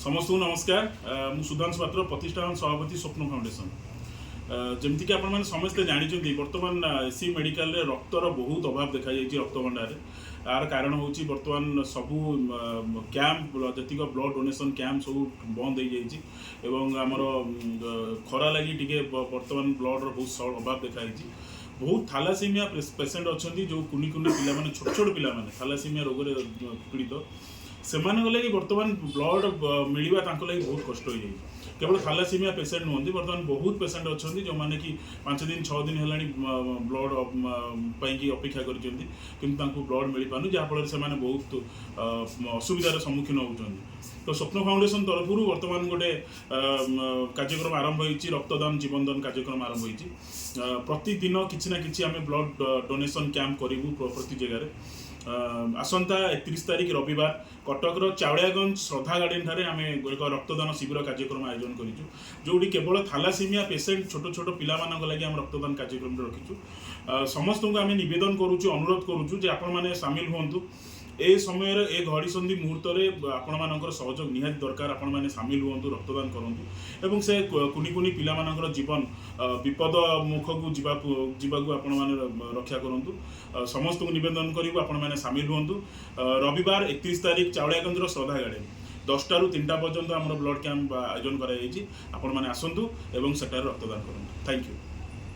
समस्त को नमस्कार मु सुधांशु पात्र प्रतिष्ठान सभापति स्वप्न फाउंडेशन जमीक आप समस्ते जानते बर्तमान एसी मेडिकल रक्तर बहुत अभाव देखा रक्त भंडार यार कारण हूँ बर्तमान सबू कैंप जी ब्लड डोनेशन कैंप सब बंद हो आमर खरा लगी टी बर्तमान ब्लड बहुत अभाव देखा बहुत थालासीमिया पेसेंट अच्छा जो कुनी कुनी पिला छोट छोट पिला थालासीमिया रोग पीड़ित से बर्तमान ब्लड मिलवा लगी बहुत कष्ट हो जाए केवल थालासीमिया पेसेंट नुहति बर्तमान बहुत पेसेंट अच्छा जो मैंने कि 5 दिन 6 दिन है ब्लड पाई अपेक्षा कर ब्लड मिल पान जहाँफल से बहुत असुविधार सम्मुखीन होती तो स्वप्न फाउंडेशन तरफ बर्तमान गोटे कार्यक्रम आरंभ हो रक्तदान जीवनदान कार्यक्रम आरंभ हो प्रतिदिन किसी ना कि आम ब्लड डोनेशन कैंप करूँ प्रति जगह आसंता 31 तारिख रविवार कटकर चावड़ियागंज श्रद्धा गार्डन ठारे आम एक रक्तदान शिविर कार्यक्रम आयोजन करूँ जोटी केवल थालासीमिया पेसेंट छोट छोट पिला लगी आम रक्तदान कार्यक्रम रखीचु समस्त को आम नवेदन करुचु अनुरोध करुचु आपण मैंने सामिल हूँ ए समय ए घड़ी संधि मुहूर्त आपण मान सहयोग निहाती दरकार आपण मैंने सामिल हूँ रक्तदान करूँ से कुनी कुनी पिला जीवन विपद मुख को जीवाकू आपण मैंने रक्षा करूँ समस्त को नवेदन करूँ आपण मैंने सामिल हूँ रविवार 31 तारिख चावड़ियागंज श्रद्धा गार्डन 10टा ରୁ 3टा पर्यंत आम ब्लड कैंप आयोजन कर आपण मैंने आसतु एवं सेटार रक्तदान करूँ। Thank you.